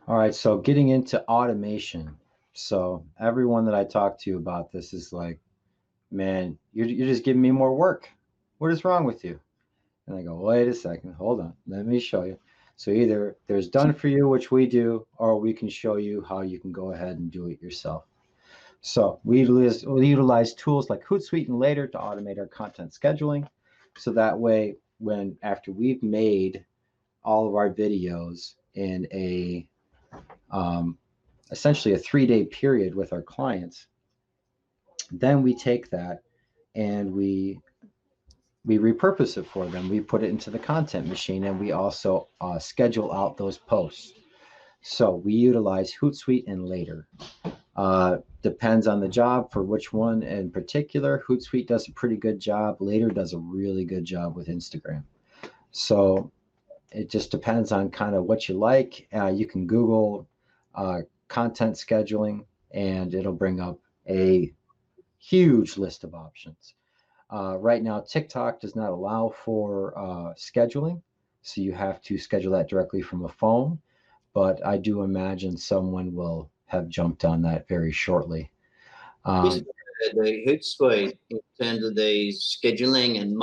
All right, so getting into automation. So everyone that I talk to about this is like, man, you're just giving me more work. What is wrong with you? And I go, wait a second, hold on, let me show you. So either there's done for you, which we do, or we can show you how you can go ahead and do it yourself. So we utilize tools like Hootsuite and Later to automate our content scheduling. So that way, when after we've made all of our videos in a um, essentially a 3-day period with our clients, then we take that and we repurpose it for them. We put it into the content machine, and we also schedule out those posts. So we utilize Hootsuite and Later. Depends on the job for which one in particular. Hootsuite does a pretty good job. Later does a really good job with Instagram. So it just depends on kind of what you like. You can Google uh, content scheduling, and it'll bring up a huge list of options. Right now, TikTok does not allow for scheduling, so you have to schedule that directly from a phone. But I do imagine someone will have jumped on that very shortly. Just Um, the Hootsuite in terms of the scheduling and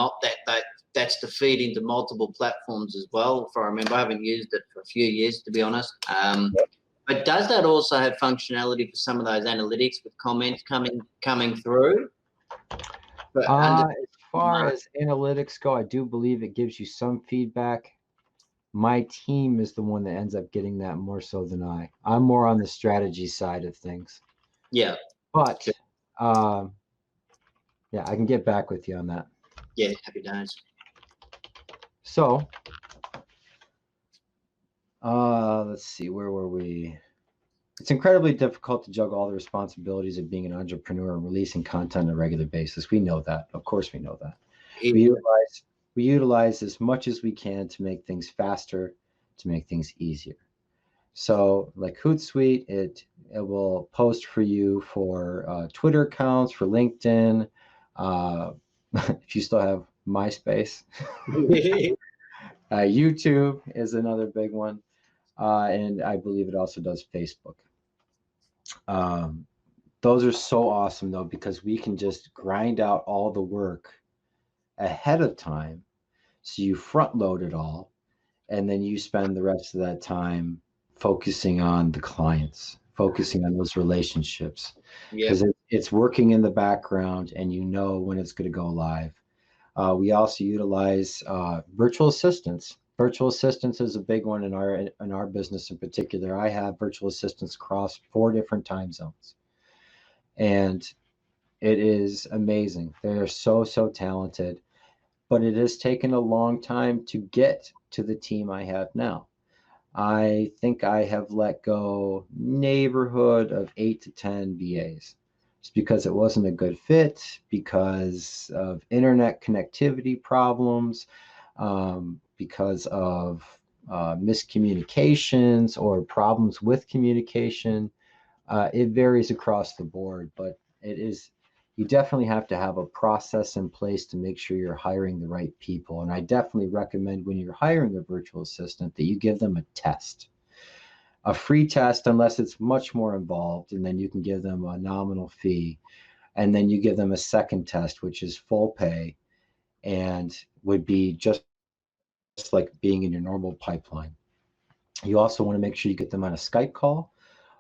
that's the feed into multiple platforms as well. If I remember, I haven't used it for a few years to be honest. But does that also have functionality for some of those analytics with comments coming through? But under as far as analytics go, I do believe it gives you some feedback. My team is the one that ends up getting that more so than I. I'm more on the strategy side of things. yeah, But um, yeah, I can get back with you on that. yeah, happy days. So let's see, where were we? It's incredibly difficult to juggle all the responsibilities of being an entrepreneur and releasing content on a regular basis. We know that. Of course, we know that. Here We we go. utilize we utilize as much as we can to make things faster, to make things easier. So, like Hootsuite, it will post for you for Twitter accounts, for LinkedIn. Uh, if you still have MySpace, YouTube is another big one, and I believe it also does Facebook. Um, those are so awesome though because we can just grind out all the work ahead of time. So you front load it all, and then you spend the rest of that time focusing on the clients, focusing on those relationships, Yep. because it's working in the background, and you know when it's going to go live. We also utilize virtual assistants. Virtual assistants is a big one in our business in particular. I have virtual assistants across 4 different time zones, and it is amazing. They're so talented, but it has taken a long time to get to the team I have now. I think I have let go neighborhood of 8 to 10 VAs. It's because it wasn't a good fit, because of internet connectivity problems, because of miscommunications or problems with communication. It varies across the board, but it is you definitely have to have a process in place to make sure you're hiring the right people. And I definitely recommend when you're hiring a virtual assistant that you give them a free test, unless it's much more involved, and then you can give them a nominal fee. And then you give them a second test, which is full pay and would be just like being in your normal pipeline. You also want to make sure you get them on a Skype call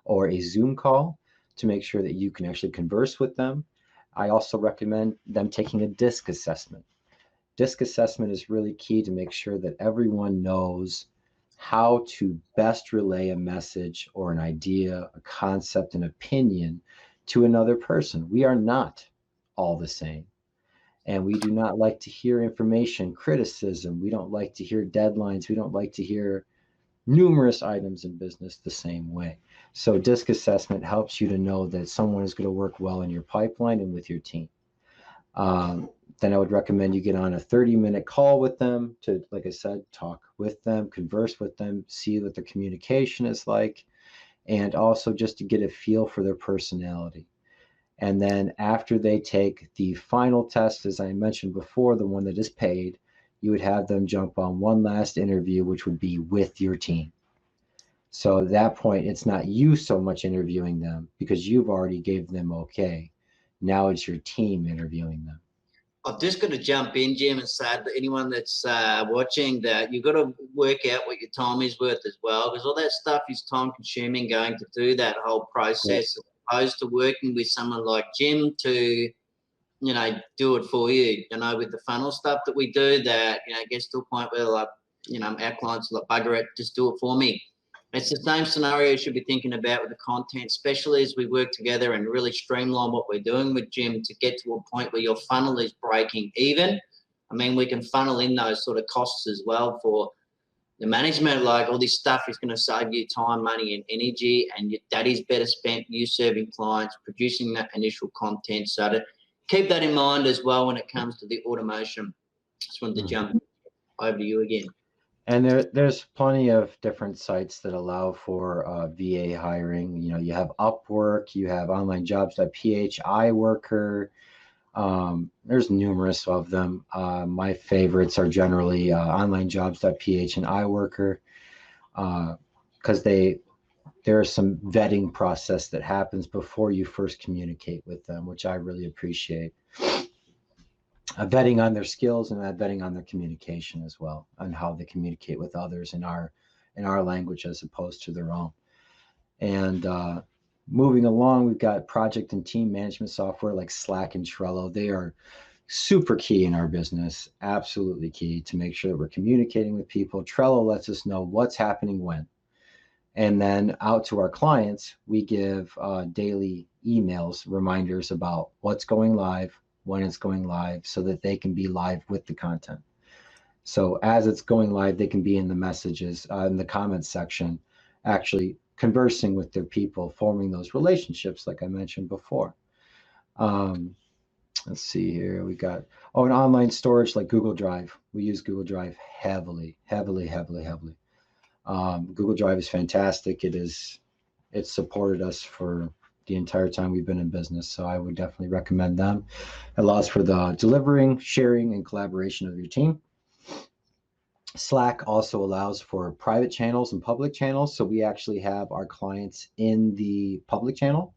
or a Zoom call to make sure that you can actually converse with them. I also recommend them taking a DISC assessment. DISC assessment is really key to make sure that everyone knows how to best relay a message or an idea, a concept, an opinion to another person. We are not all the same. And we do not like to hear information, criticism. We don't like to hear deadlines. We don't like to hear numerous items in business the same way. So DISC assessment helps you to know that someone is going to work well in your pipeline and with your team. Um, then I would recommend you get on a 30-minute call with them to, like I said, talk with them, converse with them, see what the communication is like, and also just to get a feel for their personality. And then after they take the final test, as I mentioned before, the one that is paid, you would have them jump on one last interview, which would be with your team. So at that point, it's not you so much interviewing them because you've already gave them okay. Now it's your team interviewing them. I've just got to jump in, Jim, and say that anyone that's watching, that you've got to work out what your time is worth as well, because all that stuff is time consuming going to do that whole process, as opposed to working with someone like Jim to, do it for you, with the funnel stuff that we do, that, it gets to a point where, like, our clients are like, bugger it, just do it for me. It's the same scenario you should be thinking about with the content, especially as we work together and really streamline what we're doing with Jim to get to a point where your funnel is breaking even. I mean, we can funnel in those sort of costs as well for the management. Like, all this stuff is going to save you time, money, and energy, and that is better spent you serving clients, producing that initial content. So to keep that in mind as well when it comes to the automation. Just wanted to jump over to you again. And there's plenty of different sites that allow for VA hiring. You have Upwork, you have onlinejobs.ph, iWorker. There's numerous of them. My favorites are generally onlinejobs.ph and iWorker, because there's some vetting process that happens before you first communicate with them, which I really appreciate. Vetting on their skills and vetting on their communication as well, on how they communicate with others in our language as opposed to their own. And moving along, we've got project and team management software like Slack and Trello. They are super key in our business, absolutely key to make sure that we're communicating with people. Trello lets us know what's happening when. And then out to our clients, we give daily emails, reminders about what's going live, when it's going live, so that they can be live with the content. So as it's going live, they can be in the messages, in the comments section, actually conversing with their people, forming those relationships like I mentioned before. Let's see here. We got, an online storage like Google Drive. We use Google Drive heavily. Google Drive is fantastic. It's supported us for the entire time we've been in business. So I would definitely recommend them. It allows for the delivering, sharing, and collaboration of your team. Slack also allows for private channels and public channels. So we actually have our clients in the public channel,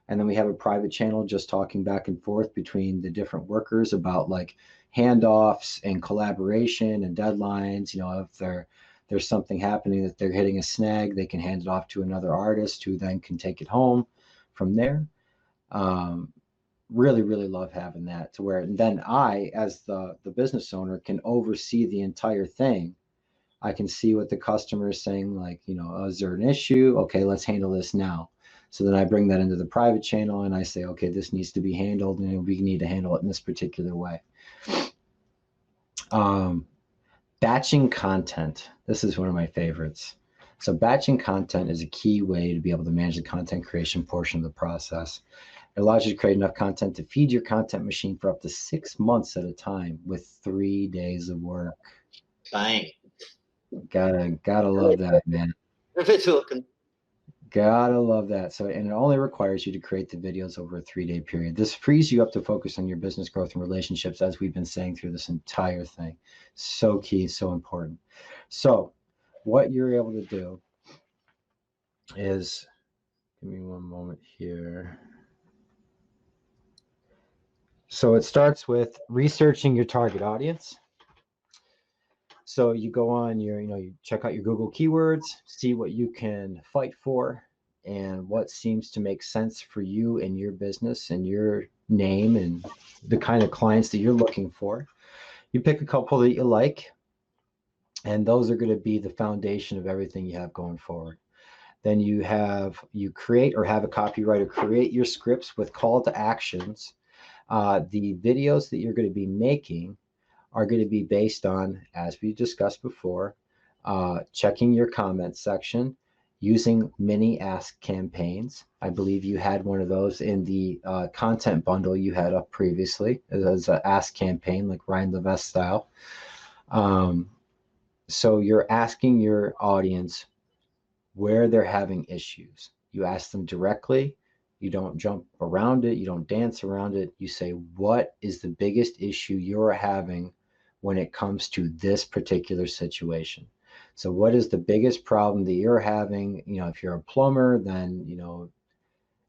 and then we have a private channel just talking back and forth between the different workers about like handoffs and collaboration and deadlines. If there's something happening that they're hitting a snag, they can hand it off to another artist who then can take it home from there. Really love having that, to where then I, as the business owner, can oversee the entire thing. I can see what the customer is saying, like, is there an issue? Okay, let's handle this now. So then I bring that into the private channel and I say, okay, this needs to be handled and we need to handle it in this particular way. Batching content. This is one of my favorites. So batching content is a key way to be able to manage the content creation portion of the process. It allows you to create enough content to feed your content machine for up to 6 months at a time with 3 days of work. Bang. Gotta love that, man. Gotta love that. So, and it only requires you to create the videos over a 3-day period. This frees you up to focus on your business growth and relationships, as we've been saying through this entire thing. So key, so important. So what you're able to do is, give me one moment here. So it starts with researching your target audience. So you go on you check out your Google keywords, see what you can fight for and what seems to make sense for you and your business and your name and the kind of clients that you're looking for. You pick a couple that you like, and those are going to be the foundation of everything you have going forward. Then you create or have a copywriter create your scripts with call to actions. The videos that you're going to be making are going to be based on, as we discussed before, checking your comment section, using mini ask campaigns. I believe you had one of those in the content bundle you had up previously as an ask campaign, like Ryan Levesque style. So you're asking your audience where they're having issues. You ask them directly. You don't jump around it. You don't dance around it. You say, what is the biggest issue you're having when it comes to this particular situation? So what is the biggest problem that you're having? If you're a plumber, then,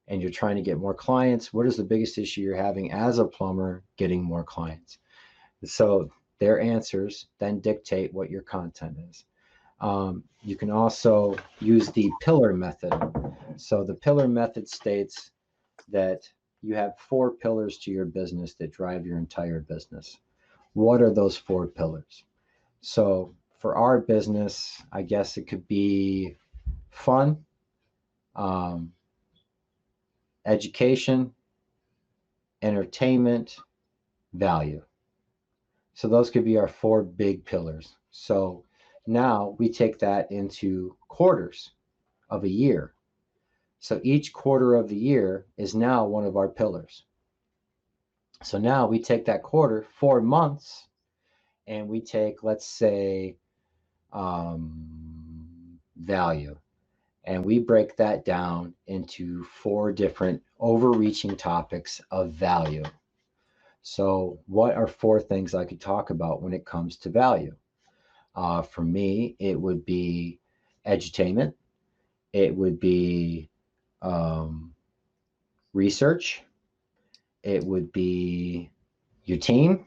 and you're trying to get more clients, what is the biggest issue you're having as a plumber getting more clients? So their answers then dictate what your content is. You can also use the pillar method. So the pillar method states that you have 4 pillars to your business that drive your entire business. What are those 4 pillars? So for our business, I guess it could be fun, education, entertainment, value. So those could be our 4 big pillars. So now we take that into quarters of a year. So each quarter of the year is now one of our pillars. So now we take that quarter, 4 months, and we take, let's say, value. And we break that down into 4 different overreaching topics of value. So what are 4 things I could talk about when it comes to value? For me, it would be edutainment. It would be research. It would be your team,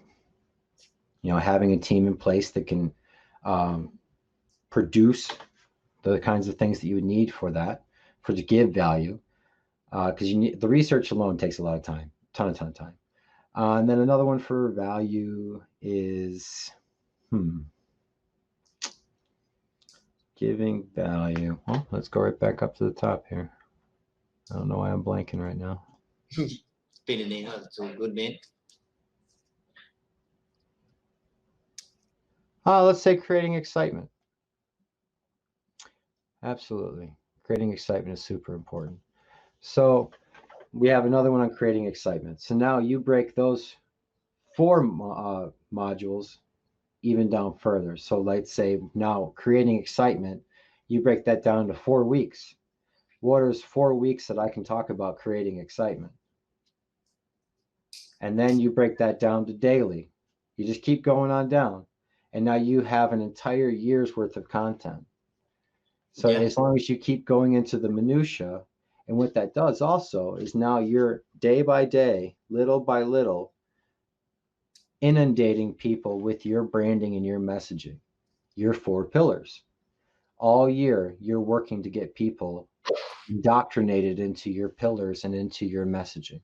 having a team in place that can produce the kinds of things that you would need for that, to give value. Because the research alone takes a lot of time, ton of time. And then another one for value is giving value. Well, let's go right back up to the top here. I don't know why I'm blanking right now. Spin it in. That's all good, man. Let's say creating excitement. Absolutely. Creating excitement is super important. So we have another one on creating excitement. So now you break those 4 modules even down further. So let's say now creating excitement, you break that down to 4 weeks. What is 4 weeks that I can talk about creating excitement? And then you break that down to daily. You just keep going on down. And now you have an entire year's worth of content. So as long as you keep going into the minutia, and what that does also is now you're day by day, little by little, inundating people with your branding and your messaging, your 4 pillars. All year, you're working to get people indoctrinated into your pillars and into your messaging.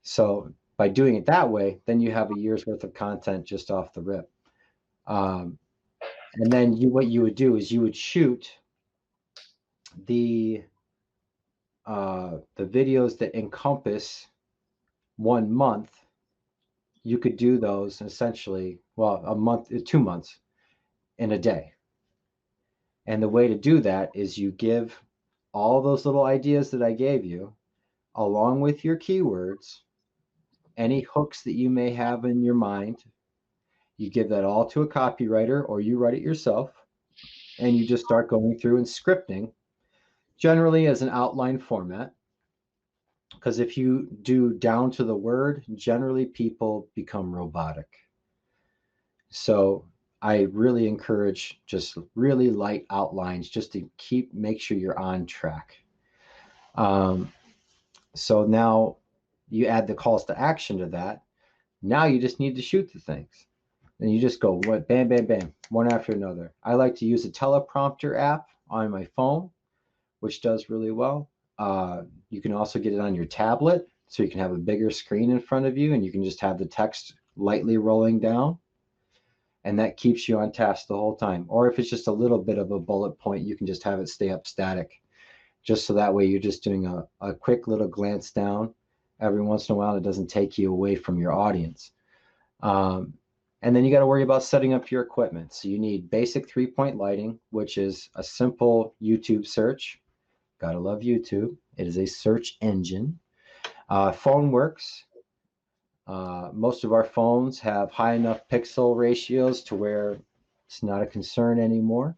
So by doing it that way, then you have a year's worth of content just off the rip. And then what you would do is you would shoot the videos that encompass 1 month. You could do those essentially, a month, 2 months in a day. And the way to do that is you give all those little ideas that I gave you, along with your keywords, any hooks that you may have in your mind. You give that all to a copywriter, or you write it yourself, and you just start going through and scripting, generally as an outline format. Because if you do down to the word, generally people become robotic. So I really encourage just really light outlines just to make sure you're on track. So now you add the calls to action to that. Now you just need to shoot the things. And you just go bam, bam, bam, one after another. I like to use a teleprompter app on my phone, which does really well. You can also get it on your tablet, so you can have a bigger screen in front of you, and you can just have the text lightly rolling down. And that keeps you on task the whole time. Or if it's just a little bit of a bullet point, you can just have it stay up static. Just so that way you're just doing a quick little glance down every once in a while. It doesn't take you away from your audience. And then you got to worry about setting up your equipment. So you need basic 3-point lighting, which is a simple YouTube search. Gotta love YouTube. It is a search engine. Phone works. Most of our phones have high enough pixel ratios to where it's not a concern anymore.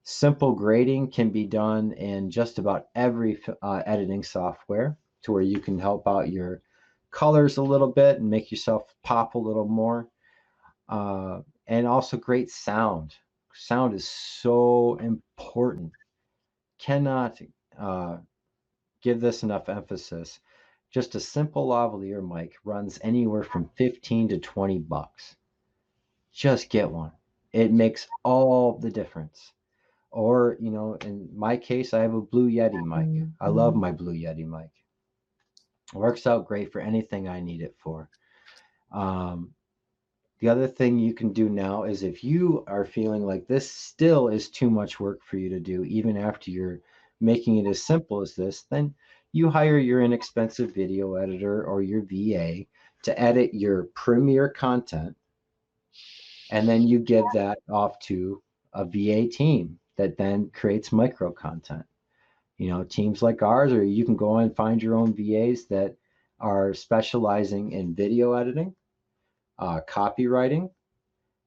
Simple grading can be done in just about every editing software, to where you can help out your colors a little bit and make yourself pop a little more. And also great sound. Sound is so important. Cannot give this enough emphasis. Just a simple lavalier mic runs anywhere from 15 to 20 bucks. Just get one. It makes all the difference. Or, you know, in my case, I have a Blue Yeti mic. I love my Blue Yeti mic. It works out great for anything I need it for. Um, the other thing you can do now is if you are feeling like this still is too much work for you to do, even after you're making it as simple as this, then you hire your inexpensive video editor or your VA to edit your premiere content. And then you give that off to a VA team that then creates micro content. You know, teams like ours, or you can go and find your own VAs that are specializing in video editing, copywriting,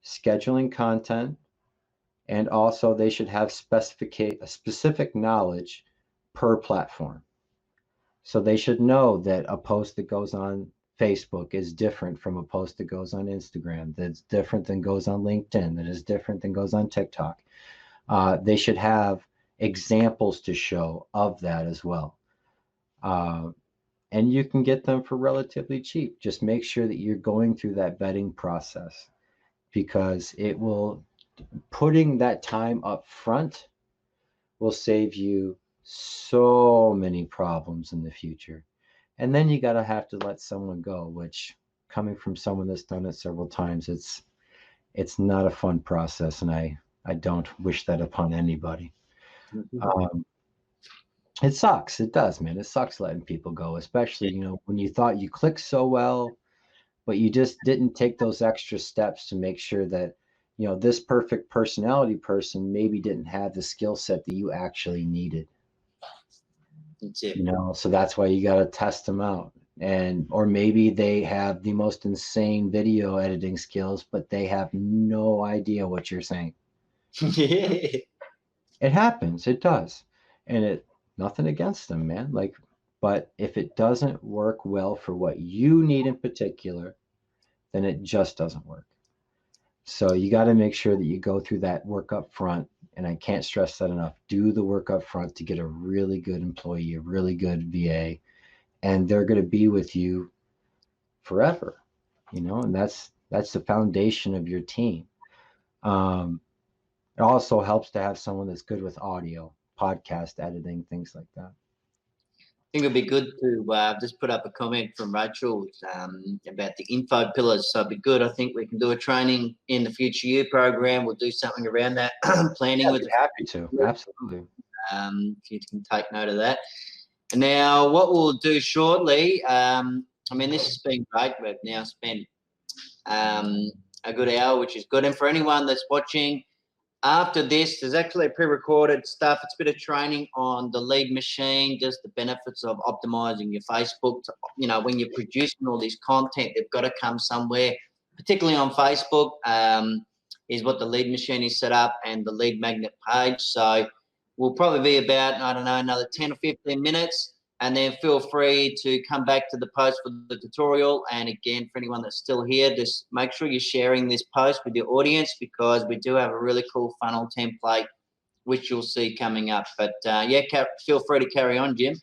scheduling content, and also they should have specific knowledge per platform. So they should know that a post that goes on Facebook is different from a post that goes on Instagram, that's different than goes on LinkedIn, that is different than goes on TikTok. They should have examples to show of that as well. And you can get them for relatively cheap. Just make sure that you're going through that vetting process, because it will, putting that time up front will save you so many problems in the future. And then you gotta have to let someone go, which, coming from someone that's done it several times, it's not a fun process, and I don't wish that upon anybody. It sucks. It does, man. It sucks letting people go, especially, you know, when you thought you clicked so well, but you just didn't take those extra steps to make sure that, you know, this perfect personality person maybe didn't have the skill set that you actually needed. You know, so that's why you got to test them out. And, or maybe they have the most insane video editing skills, but they have no idea what you're saying. It happens. It does. And it, nothing against them, man. Like, but if it doesn't work well for what you need in particular, then it just doesn't work. So you got to make sure that you go through that work up front. And I can't stress that enough. Do the work up front to get a really good employee, a really good VA, and they're going to be with you forever, you know, and that's the foundation of your team. It also helps to have someone that's good with audio, podcast editing, things like that. I think it'd be good to just put up a comment from Rachel about the info pillars. So it'd be good. I think we can do a training in the future year program. We'll do something around that planning. Yeah, with happy to, absolutely. If you can take note of that. And now what we'll do shortly, I mean, this has been great. We've now spent a good hour, which is good. And for anyone that's watching, after this, there's actually pre-recorded stuff. It's a bit of training on the lead machine, just the benefits of optimizing your Facebook. You know, when you're producing all this content, they've got to come somewhere, particularly on Facebook, is what the lead machine is set up, and the lead magnet page. So we'll probably be about, I don't know, another 10 or 15 minutes. And then feel free to come back to the post for the tutorial. And again, for anyone that's still here, just make sure you're sharing this post with your audience, because we do have a really cool funnel template, which you'll see coming up. But yeah, feel free to carry on, Jim.